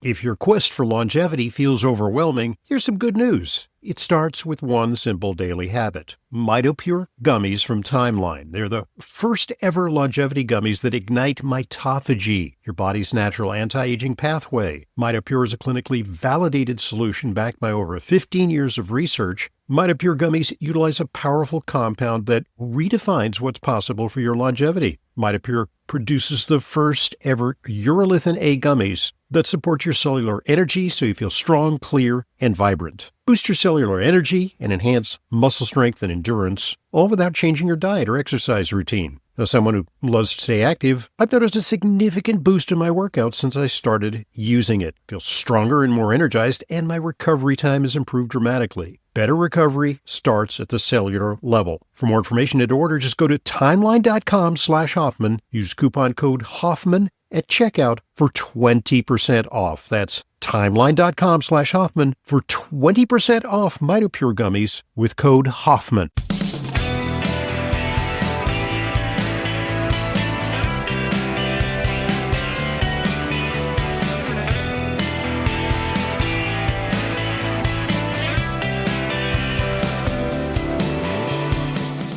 If your quest for longevity feels overwhelming, here's some good news. It starts with one simple daily habit. MitoPure gummies from Timeline. They're the first ever longevity gummies that ignite mitophagy, your body's natural anti-aging pathway. MitoPure is a clinically validated solution backed by over 15 years of research. MitoPure gummies utilize a powerful compound that redefines what's possible for your longevity. MitoPure produces the first ever urolithin A gummies that support your cellular energy so you feel strong, clear, and vibrant. Boost your cellular energy and enhance muscle strength and endurance, all without changing your diet or exercise routine. As someone who loves to stay active, I've noticed a significant boost in my workouts since I started using it. I feel stronger and more energized, and my recovery time has improved dramatically. Better recovery starts at the cellular level. For more information and to order, just go to timeline.com/Hoffman. Use coupon code Hoffman at checkout for 20% off. That's timeline.com/Hoffman for 20% off MitoPure gummies with code Hoffman.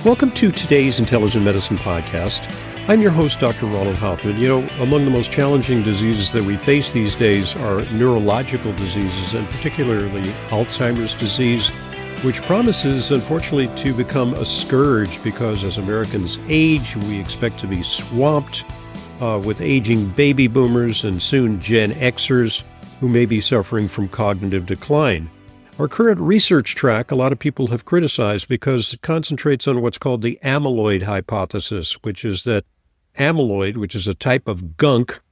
Welcome to today's Intelligent Medicine Podcast. I'm your host, Dr. Ronald Hoffman. You know, among the most challenging diseases that we face these days are neurological diseases, and particularly Alzheimer's disease, which promises, unfortunately, to become a scourge because as Americans age, we expect to be swamped with aging baby boomers and soon Gen Xers who may be suffering from cognitive decline. Our current research track, a lot of people have criticized because it concentrates on what's called the amyloid hypothesis, which is that amyloid, which is a type of gunk,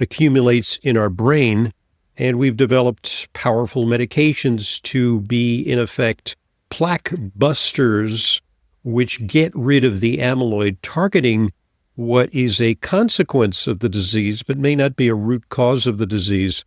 accumulates in our brain, and we've developed powerful medications to be, in effect, plaque busters, which get rid of the amyloid, targeting what is a consequence of the disease, but may not be a root cause of the disease.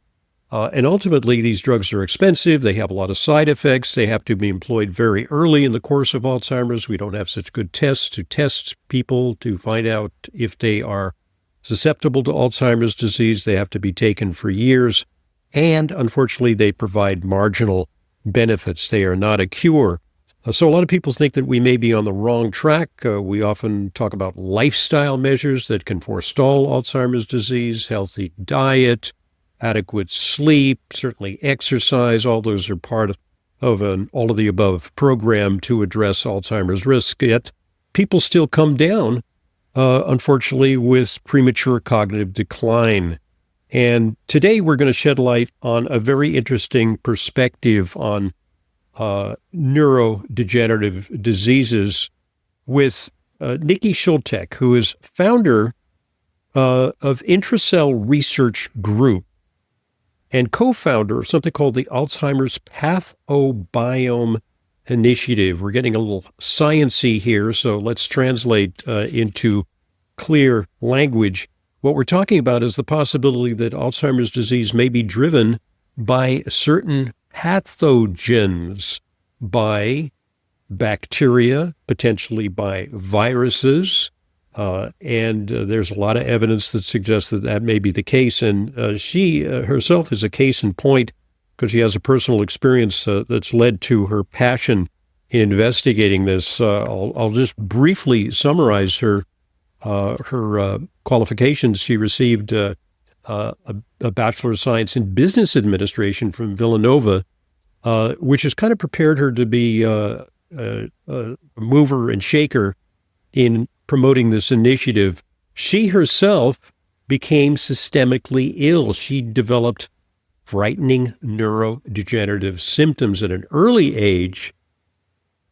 And ultimately, these drugs are expensive. They have a lot of side effects. They have to be employed very early in the course of Alzheimer's. We don't have such good tests to test people to find out if they are susceptible to Alzheimer's disease. They have to be taken for years. And unfortunately, they provide marginal benefits. They are not a cure. So a lot of people think that we may be on the wrong track. We often talk about lifestyle measures that can forestall Alzheimer's disease, healthy diet, adequate sleep, certainly exercise. All those are part of an all-of-the-above program to address Alzheimer's risk. Yet people still come down, unfortunately, with premature cognitive decline. And today we're going to shed light on a very interesting perspective on neurodegenerative diseases with Nikki Schultek, who is founder of Intracell Research Group and co-founder of something called the Alzheimer's Pathobiome Initiative. We're getting a little science-y here, so let's translate into clear language. What we're talking about is the possibility that Alzheimer's disease may be driven by certain pathogens, by bacteria, potentially by viruses, and there's a lot of evidence that suggests that that may be the case. And she herself is a case in point because she has a personal experience that's led to her passion in investigating this. I'll just briefly summarize her qualifications. She received a Bachelor of Science in Business Administration from Villanova, which has kind of prepared her to be a mover and shaker in promoting this initiative. She herself became systemically ill. She developed frightening neurodegenerative symptoms at an early age.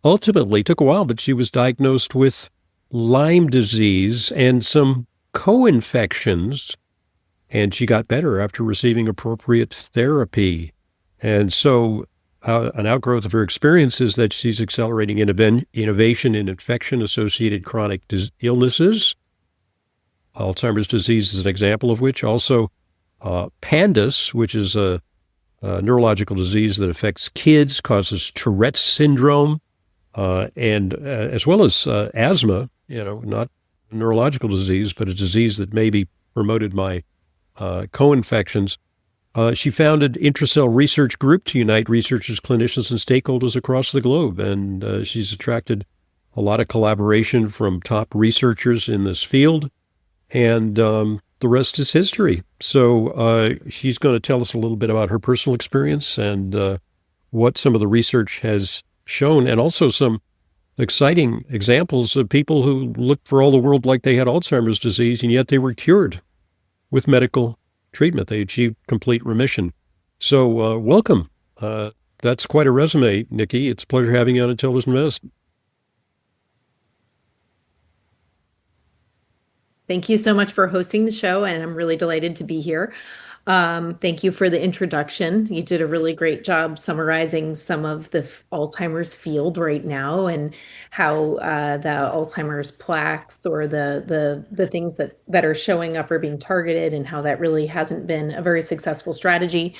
Ultimately, it took a while, but she was diagnosed with Lyme disease and some co-infections, and she got better after receiving appropriate therapy. And so an outgrowth of her experience is that she's accelerating innovation in infection-associated chronic illnesses. Alzheimer's disease is an example of which. Also, PANDAS, which is a neurological disease that affects kids, causes Tourette's syndrome, and as well as asthma, not a neurological disease, but a disease that may be promoted by co-infections. She founded Intracell Research Group to unite researchers, clinicians, and stakeholders across the globe. And she's attracted a lot of collaboration from top researchers in this field. And the rest is history. So she's going to tell us a little bit about her personal experience and what some of the research has shown, and also some exciting examples of people who looked for all the world like they had Alzheimer's disease, and yet they were cured with medical treatment. They achieved complete remission. So welcome. That's quite a resume, Nikki. It's a pleasure having you on Intelligent Medicine. Thank you so much for hosting the show, and I'm really delighted to be here. Thank you for the introduction. You did a really great job summarizing some of the Alzheimer's field right now and how the Alzheimer's plaques or the things that are showing up are being targeted and how that really hasn't been a very successful strategy.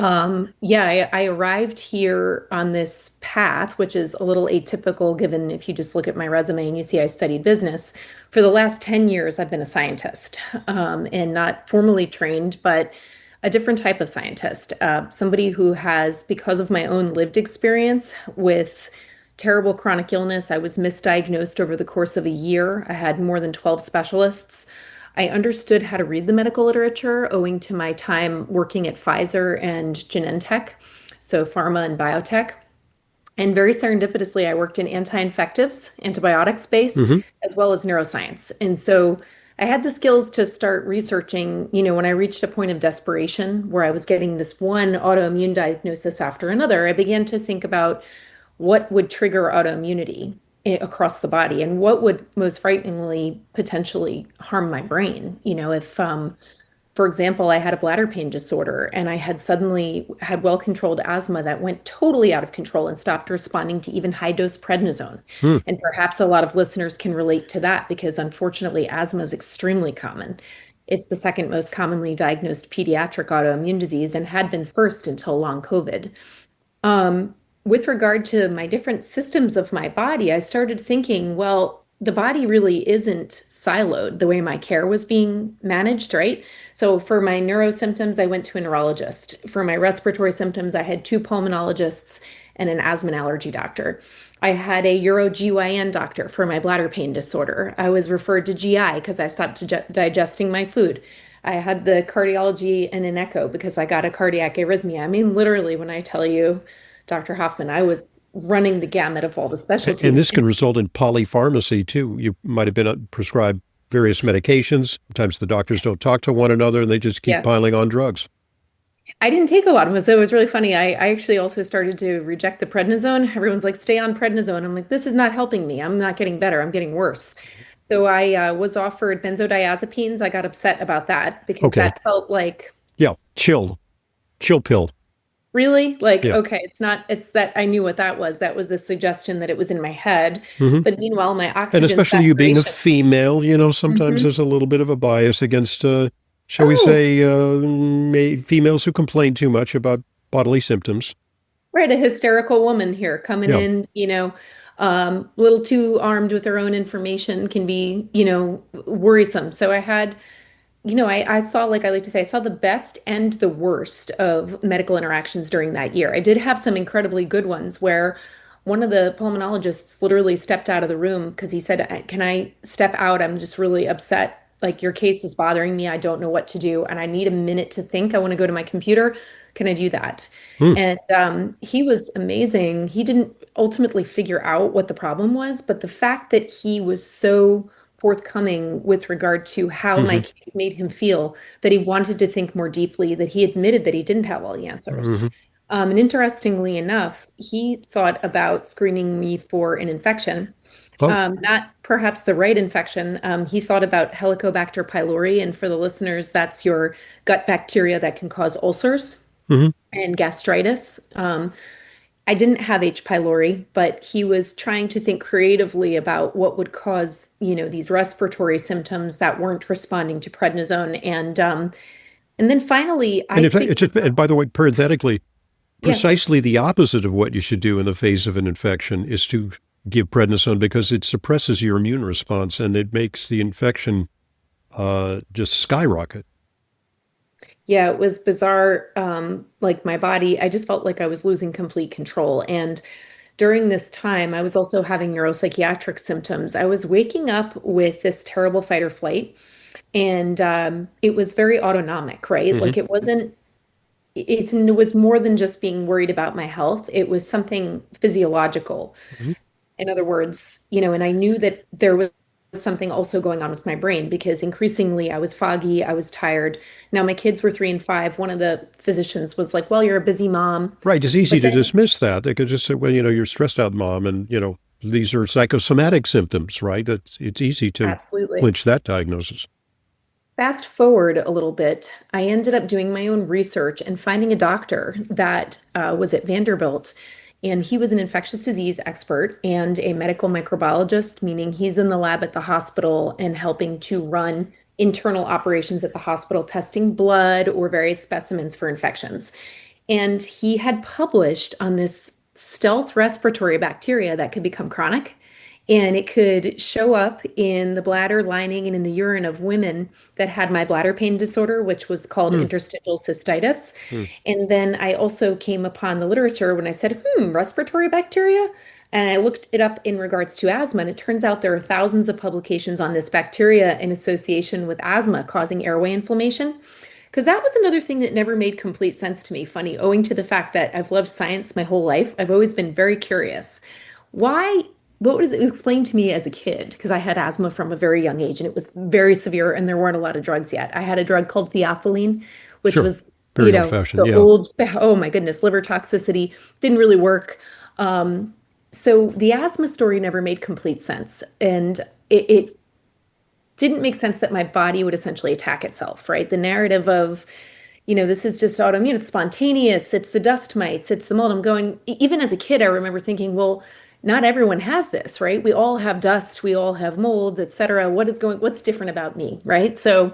I arrived here on this path, which is a little atypical given if you just look at my resume and you see I studied business. For the last 10 years, I've been a scientist, and not formally trained, but a different type of scientist. Somebody who has, because of my own lived experience with terrible chronic illness, I was misdiagnosed over the course of a year. I had more than 12 specialists. I understood how to read the medical literature owing to my time working at Pfizer and Genentech, so pharma and biotech. And very serendipitously, I worked in anti-infectives, antibiotic space, Mm-hmm. as well as neuroscience. And so I had the skills to start researching, when I reached a point of desperation where I was getting this one autoimmune diagnosis after another, I began to think about what would trigger autoimmunity across the body and what would most frighteningly potentially harm my brain. If for example, I had a bladder pain disorder and I had suddenly had well-controlled asthma that went totally out of control and stopped responding to even high-dose prednisone. Hmm. And perhaps a lot of listeners can relate to that because unfortunately, asthma is extremely common. It's the second most commonly diagnosed pediatric autoimmune disease and had been first until long COVID. With regard to my different systems of my body, I started thinking, well, the body really isn't siloed the way my care was being managed, right? So for my neuro symptoms, I went to a neurologist. For my respiratory symptoms, I had two pulmonologists and an asthma and allergy doctor. I had a Uro-GYN doctor for my bladder pain disorder. I was referred to GI because I stopped digesting my food. I had the cardiology and an echo because I got a cardiac arrhythmia. I mean, literally, when I tell you, Dr. Hoffman, I was running the gamut of all the And specialties. this can result in polypharmacy too. You might have been prescribed various medications. Sometimes the doctors don't talk to one another and they just keep Yeah, piling on drugs. I didn't take a lot of them, so it was really funny. I actually also started to reject the prednisone. Everyone's like, stay on prednisone. I'm like, this is not helping me. I'm not getting better. I'm getting worse. So I was offered benzodiazepines. I got upset about that because Okay. that felt like, Yeah. Chill pill. really? Like, Yeah. okay, it's that I knew what that was. That was the suggestion that it was in my head. Hmm. But meanwhile, my And oxygen especially you being a saturation. female, sometimes Mhm. there's a little bit of a bias against, shall we Oh, say, females who complain too much about bodily symptoms. right, a hysterical woman here coming Yeah. in, a little too armed with her own information can be, worrisome. So I had, I saw, like I like to say, I saw the best and the worst of medical interactions during that year. I did have some incredibly good ones where one of the pulmonologists literally stepped out of the room because he said, Can I step out? I'm just really upset. Like, your case is bothering me. I don't know what to do. And I need a minute to think. I want to go to my computer. Can I do that? Hmm. And he was amazing. He didn't ultimately figure out what the problem was, but the fact that he was so forthcoming with regard to how my Hmm. case made him feel, that he wanted to think more deeply, that he admitted that he didn't have all the answers. Hmm. And interestingly enough, he thought about screening me for an infection, Oh. not perhaps the right infection. He thought about Helicobacter pylori, and for the listeners, that's your gut bacteria that can cause ulcers Hmm. and gastritis. I didn't have H. pylori, but he was trying to think creatively about what would cause, these respiratory symptoms that weren't responding to prednisone. And then finally, And I in fact, figured, and by the way, parenthetically, yeah, precisely the opposite of what you should do in the face of an infection is to give prednisone because it suppresses your immune response and it makes the infection just skyrocket. Yeah, it was bizarre. Like my body, I just felt like I was losing complete control. And during this time, I was also having neuropsychiatric symptoms. I was waking up with this terrible fight or flight, and it was very autonomic, right? Hmm. Like it was more than just being worried about my health. It was something physiological. Hmm. In other words, and I knew that there was something also going on with my brain because increasingly I was foggy, I was tired. Now my kids were 3 and 5. One of the physicians was like, "Well, you're a busy mom." Right. It's easy But to then, dismiss that. They could just say, well, you're stressed out, mom, and, these are psychosomatic symptoms, right? It's easy to absolutely. clinch that diagnosis. Fast forward a little bit, I ended up doing my own research and finding a doctor that was at Vanderbilt. And he was an infectious disease expert and a medical microbiologist, meaning he's in the lab at the hospital and helping to run internal operations at the hospital, testing blood or various specimens for infections. And he had published on this stealth respiratory bacteria that could become chronic. And it could show up in the bladder lining and in the urine of women that had my bladder pain disorder, which was called Hmm. interstitial cystitis. Hmm. And then I also came upon the literature when I said, respiratory bacteria. And I looked it up in regards to asthma. And it turns out there are thousands of publications on this bacteria in association with asthma causing airway inflammation. Because that was another thing that never made complete sense to me. Funny, owing to the fact that I've loved science my whole life, I've always been very curious. Why, what was it was explained to me as a kid? Because I had asthma from a very young age and it was very severe and there weren't a lot of drugs yet. I had a drug called theophylline, which Sure. was, Very old fashioned. the Yeah. old, oh my goodness, liver toxicity didn't really work. Um, so the asthma story never made complete sense. And it didn't make sense that my body would essentially attack itself, right? The narrative of, this is just autoimmune, it's spontaneous, it's the dust mites, it's the mold. I'm going, even as a kid, I remember thinking, well, not everyone has this, right? We all have dust, we all have molds, et cetera. What's different about me, right? So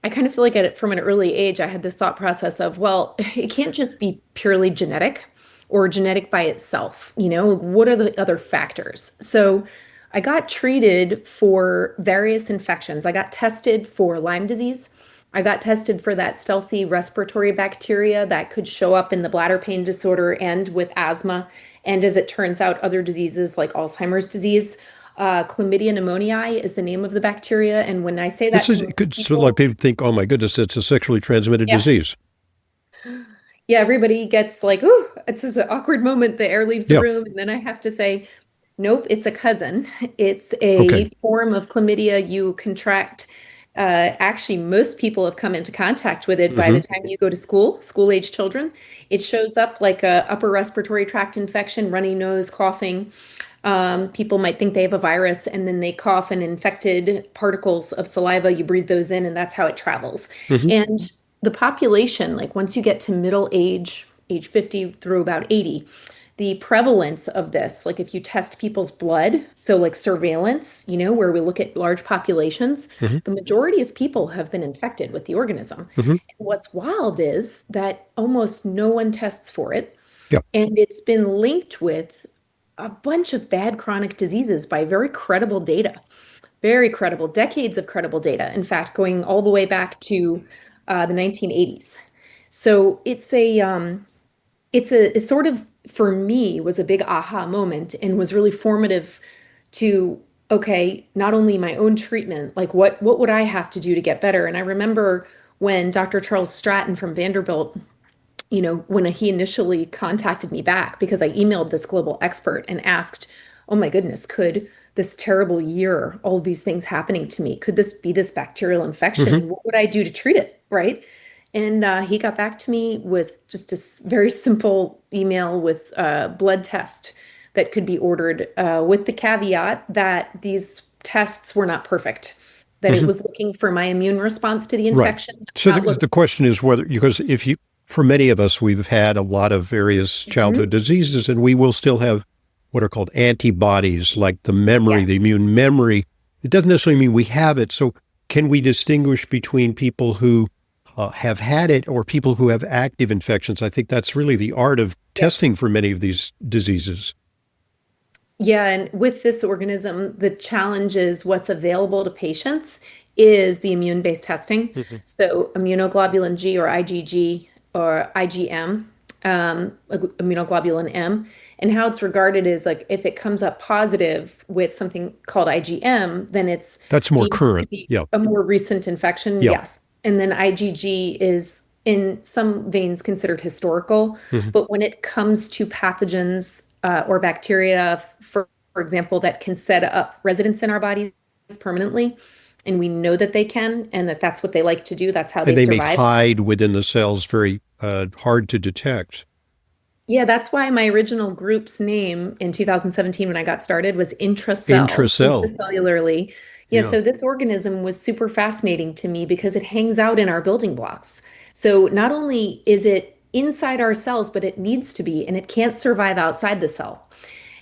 I kind of feel like from an early age, I had this thought process of, well, it can't just be purely genetic or genetic by itself. What are the other factors? So I got treated for various infections. I got tested for Lyme disease. I got tested for that stealthy respiratory bacteria that could show up in the bladder pain disorder and with asthma. And as it turns out, other diseases like Alzheimer's disease. Chlamydia pneumoniae is the name of the bacteria. And when I say This that to is, most it could sort of like people, people think, oh my goodness, it's a sexually transmitted yeah, disease. yeah, everybody gets like, ooh, it's just an awkward moment. The air leaves the Yeah. room. And then I have to say, nope, it's a cousin. It's Okay. a form of chlamydia you contract. Actually, most people have come into contact with it by Hmm. the time you go to school-age children. It shows up like a upper respiratory tract infection, runny nose, coughing. People might think they have a virus and then they cough and infected particles of saliva. You breathe those in and that's how it travels. Hmm. And the population, like once you get to middle age 50 through about 80, the prevalence of this, like if you test people's blood, so like surveillance, where we look at large populations, Hmm. the majority of people have been infected with the organism. Hmm. And what's wild is that almost no one tests for it. Yeah. And it's been linked with a bunch of bad chronic diseases by very credible, decades of credible data. In fact, going all the way back to the 1980s. So it's sort of for me was a big aha moment and was really formative to okay, not only my own treatment, like what would I have to do to get better? And I remember when Dr. Charles Stratton from Vanderbilt, when he initially contacted me back because I emailed this global expert and asked, oh my goodness, could this terrible year, all these things happening to me, could this be this bacterial infection? Hmm. And what would I do to treat it? Right. And he got back to me with just a very simple email with a blood test that could be ordered with the caveat that these tests were not perfect, that it Hmm. was looking for my immune response to the Right. infection, So not the looking. question is whether, because if you, for many of us, we've had a lot of various childhood Mhm. diseases, and we will still have what are called antibodies, like the memory, Yeah. the immune memory. It doesn't necessarily mean we have it. So can we distinguish between people who have had it or people who have active infections? I think that's really the art of Yes. testing for many of these diseases. Yeah, and with this organism, the challenge is what's available to patients is the immune-based testing. Hmm. So immunoglobulin G or IgG or IgM, immunoglobulin M, and how it's regarded is like if it comes up positive with something called IgM, then it's That's more deemed to current. be Yeah. a more recent infection. Yeah. Yes. And then IgG is in some veins considered historical. Hmm. But when it comes to pathogens or bacteria, for example, that can set up residence in our bodies permanently, and we know that they can, and that that's what they like to do, that's how And they they may survive. hide within the cells, very hard to detect. Yeah, that's why my original group's name in 2017 when I got started was intracell, Intracell. intracellularly. Yeah, Yeah. so this organism was super fascinating to me because it hangs out in our building blocks. So not only is it inside our cells, but it needs to be, and it can't survive outside the cell.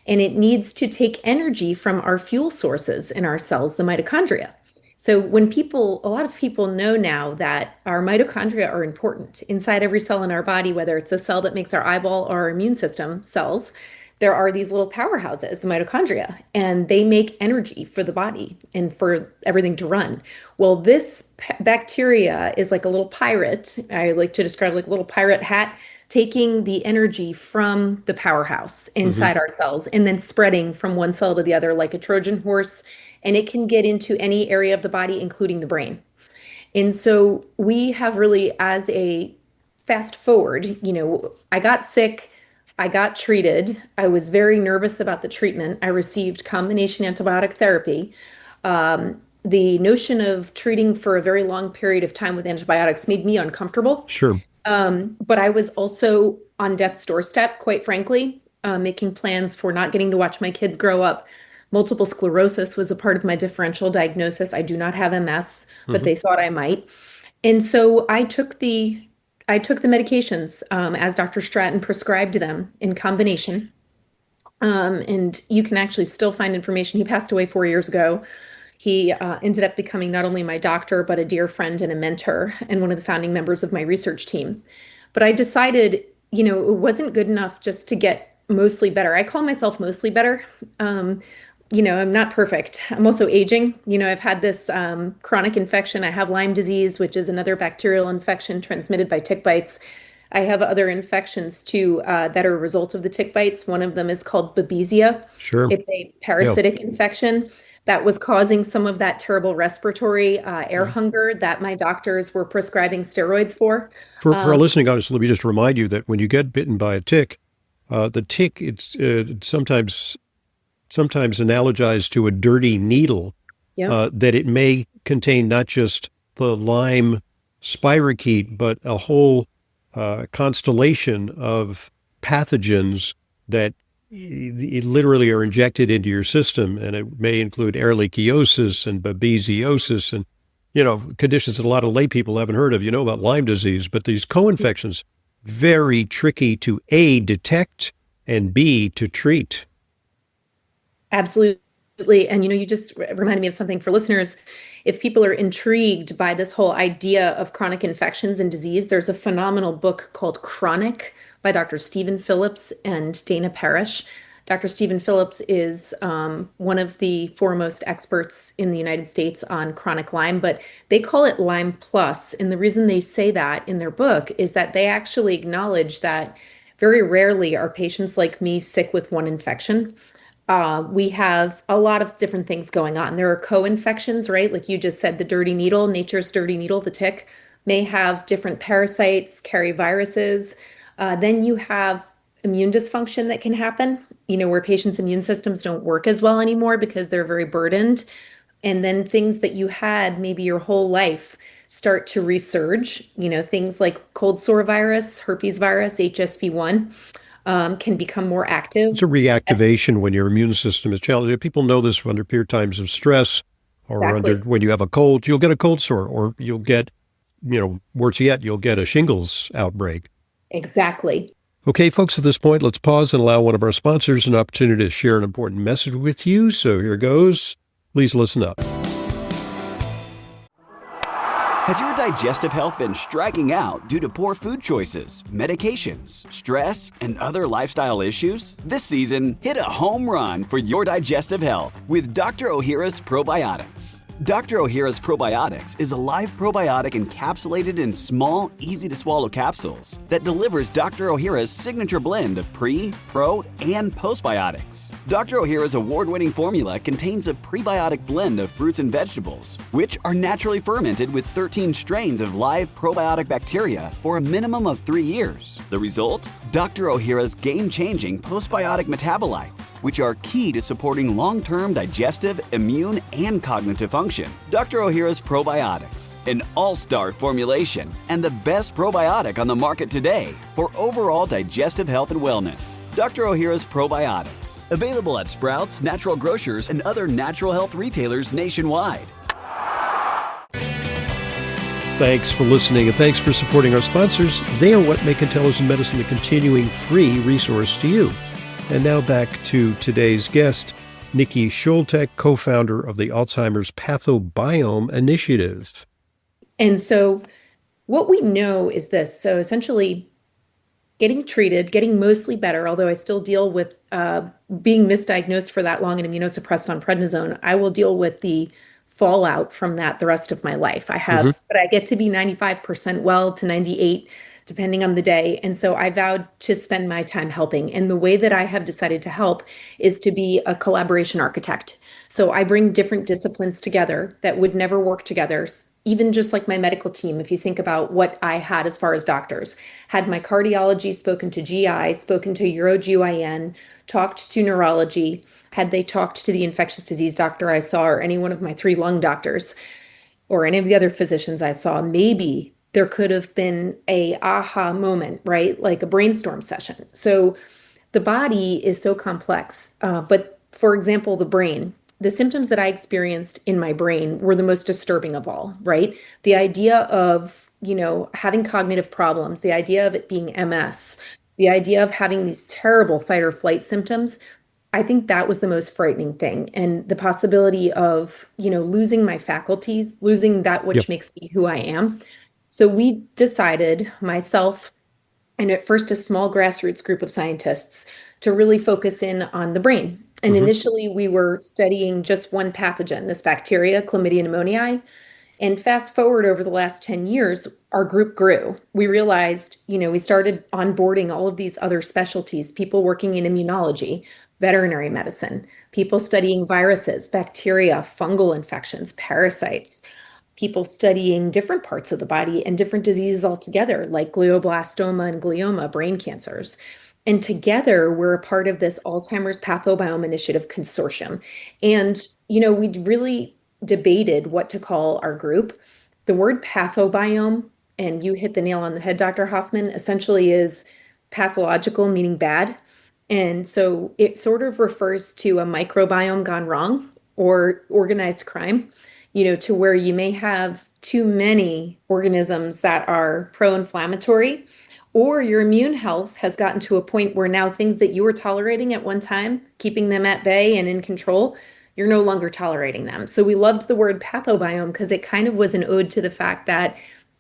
And it needs to take energy from our fuel sources in our cells, the mitochondria. So when people, a lot of people know now that our mitochondria are important inside every cell in our body, whether it's a cell that makes our eyeball or our immune system cells, there are these little powerhouses, the mitochondria, and they make energy for the body and for everything to run. Well, this bacteria is like a little pirate. I like to describe like a little pirate hat taking the energy from the powerhouse Hmm. inside our cells and then spreading from one cell to the other like a Trojan horse. And it can get into any area of the body, including the brain. And so we have really, as a fast forward, I got sick, I got treated. I was very nervous about the treatment. I received combination antibiotic therapy. The notion of treating for a very long period of time with antibiotics made me uncomfortable. Sure. But I was also on death's doorstep, quite frankly, making plans for not getting to watch my kids grow up. Multiple sclerosis was a part of my differential diagnosis. I do not have MS, but Hmm. they thought I might. And so I took the medications as Dr. Stratton prescribed them in combination. And you can actually still find information. He passed away 4 years ago. He ended up becoming not only my doctor, but a dear friend and a mentor, and one of the founding members of my research team. But I decided, it wasn't good enough just to get mostly better. I call myself mostly better. I'm not perfect. I'm also aging. I've had this chronic infection. I have Lyme disease, which is another bacterial infection transmitted by tick bites. I have other infections too that are a result of the tick bites. One of them is called Babesia. Sure. It's a Yeah. parasitic infection that was causing some of that terrible respiratory air Yeah. hunger that my doctors were prescribing steroids for. For our Um, listening audience, let me just remind you that when you get bitten by a tick, the tick it's sometimes analogized to a dirty needle, yep, that it may contain not just the Lyme spirochete, but a whole constellation of pathogens that literally are injected into your system, and it may include ehrlichiosis and babesiosis and conditions that a lot of lay people haven't heard of. You know about Lyme disease, but these co-infections very tricky to A, detect, and B, to treat. absolutely. And you just reminded me of something for listeners. If people are intrigued by this whole idea of chronic infections and disease, there's a phenomenal book called Chronic by Dr. Stephen Phillips and Dana Parrish. Dr. Stephen Phillips is one of the foremost experts in the United States on chronic Lyme, but they call it Lyme Plus. And the reason they say that in their book is that they actually acknowledge that very rarely are patients like me sick with one infection. We have a lot of different things going on. There are co-infections, right? Like you just said, the dirty needle, nature's dirty needle, the tick, may have different parasites, carry viruses. Then you have immune dysfunction that can happen, where patients' immune systems don't work as well anymore because they're very burdened. And then things that you had maybe your whole life start to resurge, things like cold sore virus, herpes virus, HSV1 can become more It's a active. reactivation when your immune system is challenged. People know this under period times of stress or under Exactly. when you have a cold, you'll get a cold sore, or you'll get, worse yet, you'll get a shingles outbreak. Exactly. Okay, folks, at this point, let's pause and allow one of our sponsors an opportunity to share an important message with you. So here goes. Please listen up. Has your digestive health been striking out due to poor food choices, medications, stress, and other lifestyle issues? This season, hit a home run for your digestive health with Dr. Ohhira's probiotics. Dr. Ohhira's Probiotics is a live probiotic encapsulated in small, easy-to-swallow capsules that delivers Dr. Ohhira's signature blend of pre, pro, and postbiotics. Dr. Ohhira's award-winning formula contains a prebiotic blend of fruits and vegetables, which are naturally fermented with 13 strains of live probiotic bacteria for a minimum of 3 years. The result? Dr. Ohhira's game-changing postbiotic metabolites, which are key to supporting long-term digestive, immune, and cognitive function. Dr. Ohhira's Probiotics, an all-star formulation and the best probiotic on the market today for overall digestive health and wellness. Dr. Ohhira's Probiotics, available at Sprouts, natural grocers, and other natural health retailers nationwide. Thanks for listening, and thanks for supporting our sponsors. They are what make Intelligent Medicine a continuing free resource to you. And now back to today's guest, Nikki Schultek, co-founder of the Alzheimer's Pathobiome Initiative. And so what we know is this. So essentially getting treated, getting mostly better, although I still deal with being misdiagnosed for that long and immunosuppressed on prednisone, I will deal with the fallout from that the rest of my life. I have, but I get to be 95% well to 98, depending on the day. And so I vowed to spend my time helping. And the way that I have decided to help is to be a collaboration architect. So I bring different disciplines together that would never work together. Even just like my medical team, if you think about what I had as far as doctors, had my cardiology spoken to GI, spoken to UroGYN, talked to neurology, had they talked to the infectious disease doctor I saw, or any one of my 3 lung doctors, or any of the other physicians I saw, maybe there could have been a aha moment, right? Like a brainstorm session. So the body is so complex. But for example, the brain, the symptoms that I experienced in my brain were the most disturbing of all, right? The idea of, having cognitive problems, the idea of it being MS, the idea of having these terrible fight or flight symptoms, I think that was the most frightening thing. And the possibility of, losing my faculties, losing that which makes me who I am. So we decided, myself, and at first a small grassroots group of scientists, to really focus in on the brain. And initially we were studying just one pathogen, this bacteria, Chlamydia pneumoniae. And fast forward over the last 10 years, our group grew. We realized, we started onboarding all of these other specialties, people working in immunology, veterinary medicine, people studying viruses, bacteria, fungal infections, parasites, people studying different parts of the body and different diseases altogether, like glioblastoma and glioma, brain cancers. And together, we're a part of this Alzheimer's Pathobiome Initiative consortium. And, we really debated what to call our group. The word pathobiome, and you hit the nail on the head, Dr. Hoffman, essentially is pathological, meaning bad. And so it sort of refers to a microbiome gone wrong or organized crime, to where you may have too many organisms that are pro-inflammatory, or your immune health has gotten to a point where now things that you were tolerating at one time, keeping them at bay and in control, you're no longer tolerating them. So we loved the word pathobiome because it kind of was an ode to the fact that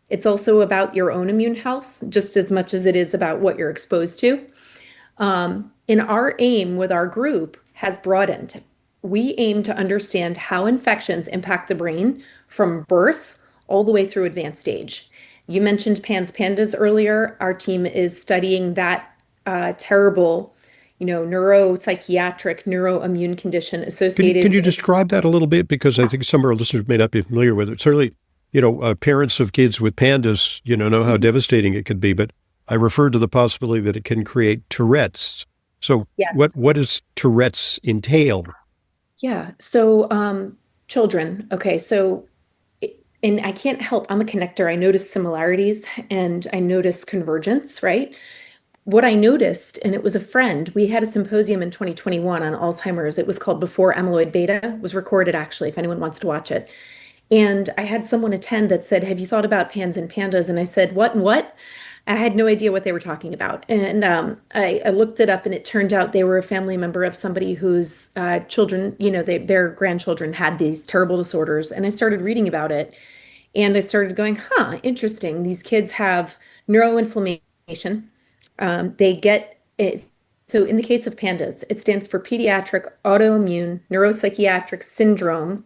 it's also about your own immune health, just as much as it is about what you're exposed to. And our aim with our group has broadened. We aim to understand how infections impact the brain from birth all the way through advanced age. You mentioned PANS-PANDAS earlier. Our team is studying that terrible, neuropsychiatric, neuroimmune condition associated. Can you describe that a little bit? Because I think some of our listeners may not be familiar with it. Certainly, parents of kids with pandas, know how devastating it could be. But I referred to the possibility that it can create Tourette's. So Yes. what does Tourette's entail? Yeah. So children. Okay. So, and I can't help, I'm a connector. I notice similarities and I notice convergence, right? What I noticed, and it was a friend, we had a symposium in 2021 on Alzheimer's. It was called Before Amyloid Beta. It was recorded, actually, if anyone wants to watch it. And I had someone attend that said, "Have you thought about PANS and PANDAS?" And I said, "What and what?" I had no idea what they were talking about. And I looked it up, and it turned out they were a family member of somebody whose children, their grandchildren had these terrible disorders. And I started reading about it. And I started going, interesting. These kids have neuroinflammation. They get it. So in the case of PANDAS, it stands for Pediatric Autoimmune Neuropsychiatric Syndrome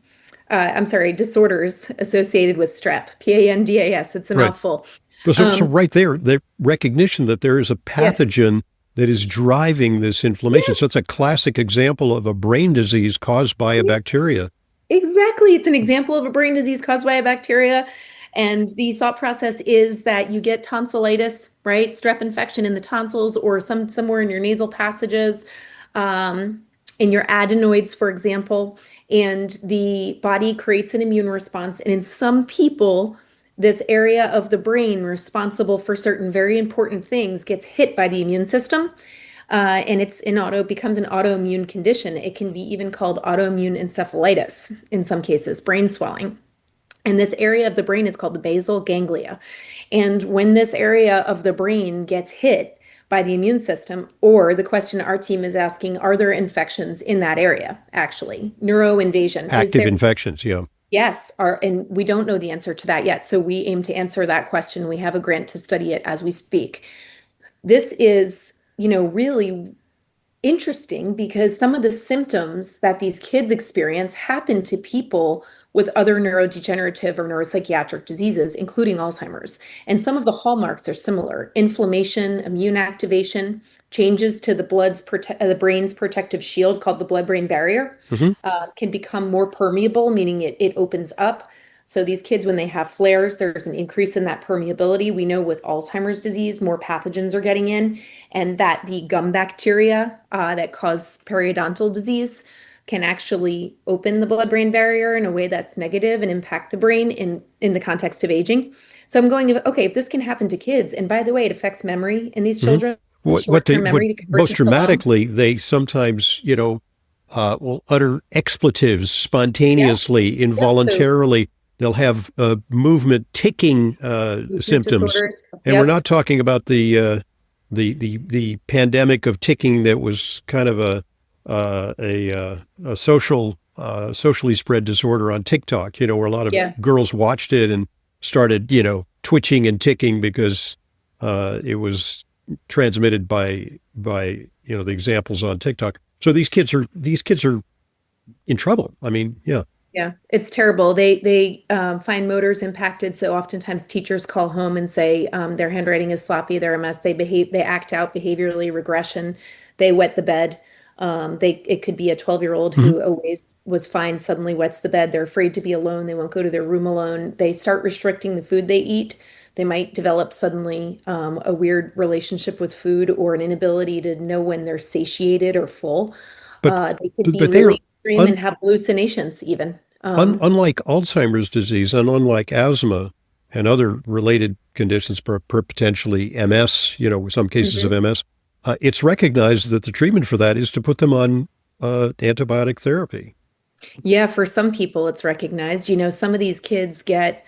I'm sorry, disorders associated with strep, PANDAS. It's a Right. mouthful. So right there, the recognition that there is a Yes, pathogen that is driving this inflammation. So yes, it's a classic example of a brain disease caused by a bacteria. exactly. It's an example of a brain disease caused by a bacteria. And the thought process is that you get tonsillitis, right? Strep infection in the tonsils or somewhere in your nasal passages, um, in your adenoids, for example. And the body creates an immune response. And in some people, this area of the brain responsible for certain very important things gets hit by the immune system. And becomes an autoimmune condition. It can be even called autoimmune encephalitis in some cases, brain swelling. And this area of the brain is called the basal ganglia. And when this area of the brain gets hit by the immune system, or the question our team is asking, are there infections in that area, actually? Neuroinvasion. Is Active there? infections, yeah. Yes, and we don't know the answer to that yet. So we aim to answer that question. We have a grant to study it as we speak. This is, really interesting because some of the symptoms that these kids experience happen to people with other neurodegenerative or neuropsychiatric diseases, including Alzheimer's. And some of the hallmarks are similar: inflammation, immune activation, changes to the brain's protective shield called the blood-brain barrier, Hmm. can become more permeable, meaning it opens up. So these kids, when they have flares, there's an increase in that permeability. We know with Alzheimer's disease, more pathogens are getting in, and that the gum bacteria that cause periodontal disease can actually open the blood-brain barrier in a way that's negative and impact the brain in the context of aging. So I'm going to, okay, if this can happen to kids, and by the way, it affects memory in these Hmm. children, What short-term what memory to convert most to long. dramatically, they sometimes, will utter expletives Yeah, spontaneously, yep. So involuntarily. They'll have movement ticking movement symptoms, disorders. and we're Yep. not talking about the pandemic of ticking that was kind of a socially spread disorder on TikTok. Where a lot of Yeah. girls watched it and started, twitching and ticking because it was transmitted by the examples on TikTok. So these kids are in trouble. I mean, yeah. Yeah, it's terrible. They find motors impacted. So oftentimes teachers call home and say their handwriting is sloppy, they're a mess. They act out behaviorally regression. They wet the bed. It could be a 12-year-old Hmm. who always was fine, suddenly wets the bed. They're afraid to be alone. They won't go to their room alone. They start restricting the food they eat. They might develop suddenly a weird relationship with food or an inability to know when they're satiated or full. But They could be but they are really extreme and un, have hallucinations even. unlike Alzheimer's disease and unlike asthma and other related conditions, potentially MS. Some cases of Mhm. MS. It's recognized that the treatment for that is to put them on antibiotic therapy. Yeah, for some people it's recognized. Some of these kids get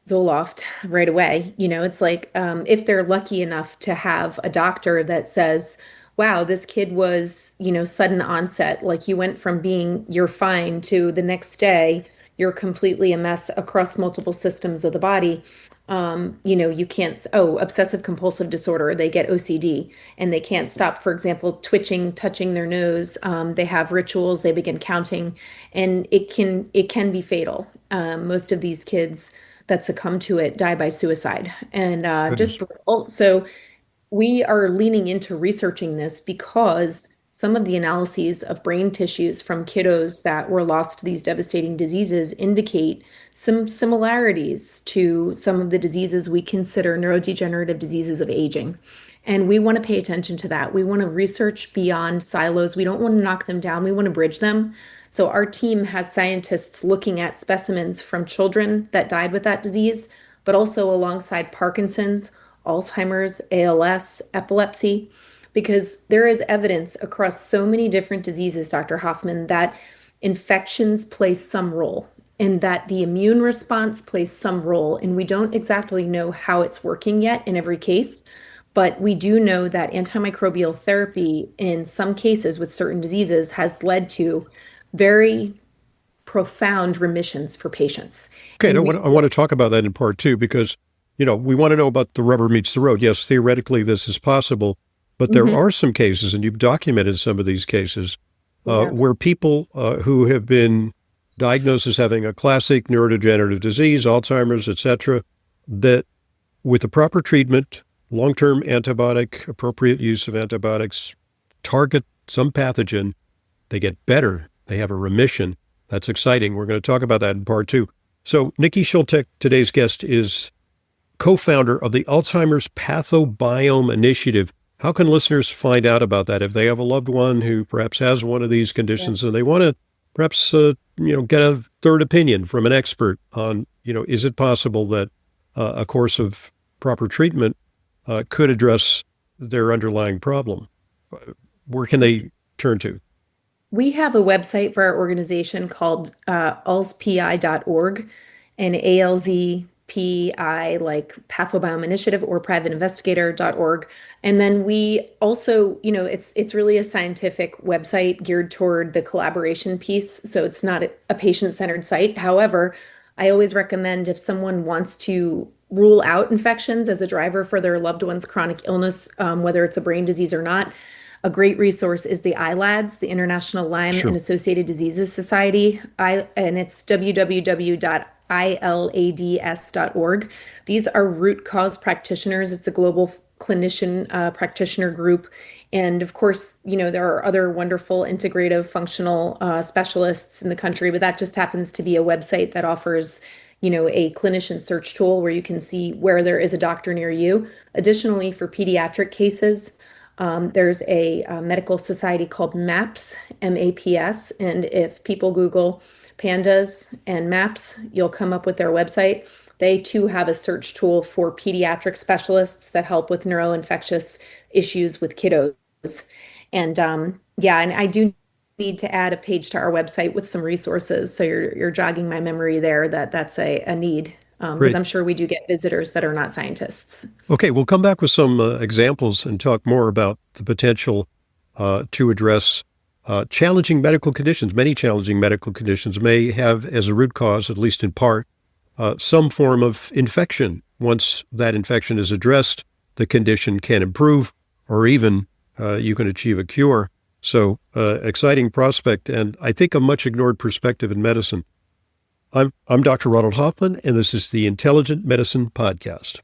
Zoloft right away. It's like if they're lucky enough to have a doctor that says, wow, this kid was, sudden onset. Like you went from being you're fine to the next day, you're completely a mess across multiple systems of the body. You can't, obsessive compulsive disorder, they get OCD and they can't stop, for example, twitching, touching their nose. They have rituals, they begin counting, and it can be fatal. Most of these kids that succumb to it die by suicide and just Goodness. brutal. So we are leaning into researching this because some of the analyses of brain tissues from kiddos that were lost to these devastating diseases indicate some similarities to some of the diseases we consider neurodegenerative diseases of aging. And we want to pay attention to that. We want to research beyond silos. We don't want to knock them down. We want to bridge them. So our team has scientists looking at specimens from children that died with that disease, but also alongside Parkinson's, Alzheimer's, ALS, epilepsy, because there is evidence across so many different diseases, Dr. Hoffman, that infections play some role and that the immune response plays some role. And we don't exactly know how it's working yet in every case, but we do know that antimicrobial therapy in some cases with certain diseases has led to very profound remissions for patients. Okay, And I want to talk about that in part two because, we want to know about the rubber meets the road. Yes, theoretically, this is possible, but there Mhm. are some cases, and you've documented some of these cases, We have. where people who have been diagnosed as having a classic neurodegenerative disease, Alzheimer's, etc., that with the proper treatment, long-term antibiotic, appropriate use of antibiotics, target some pathogen, they get better. They have a remission. That's exciting. We're going to talk about that in part 2. So Nikki Schultek, today's guest, is co-founder of the Alzheimer's Pathobiome Initiative. How can listeners find out about that if they have a loved one who perhaps has one of these conditions and they want to perhaps get a third opinion from an expert on, is it possible that a course of proper treatment could address their underlying problem? Where can they turn to? We have a website for our organization called alzpi.org, and ALZPI, like Pathobiome Initiative, or privateinvestigator.org. And then we also, it's really a scientific website geared toward the collaboration piece. So it's not a patient-centered site. However, I always recommend, if someone wants to rule out infections as a driver for their loved one's chronic illness, whether it's a brain disease or not, a great resource is the ILADS, the International Lyme and Associated Diseases Society, and it's www.ilads.org. These are root cause practitioners. It's a global clinician practitioner group. And of course, there are other wonderful integrative functional specialists in the country, but that just happens to be a website that offers a clinician search tool where you can see where there is a doctor near you. Additionally, for pediatric cases, there's a medical society called MAPS, M-A-P-S, and if people Google pandas and MAPS, you'll come up with their website. They too have a search tool for pediatric specialists that help with neuroinfectious issues with kiddos. And and I do need to add a page to our website with some resources. So you're jogging my memory there that's a need. Because I'm sure we do get visitors that are not scientists. Okay, we'll come back with some examples and talk more about the potential to address challenging medical conditions. Many challenging medical conditions may have as a root cause, at least in part, some form of infection. Once that infection is addressed, the condition can improve, or even you can achieve a cure. So exciting prospect, and I think a much ignored perspective in medicine. I'm Dr. Ronald Hoffman, and this is the Intelligent Medicine Podcast.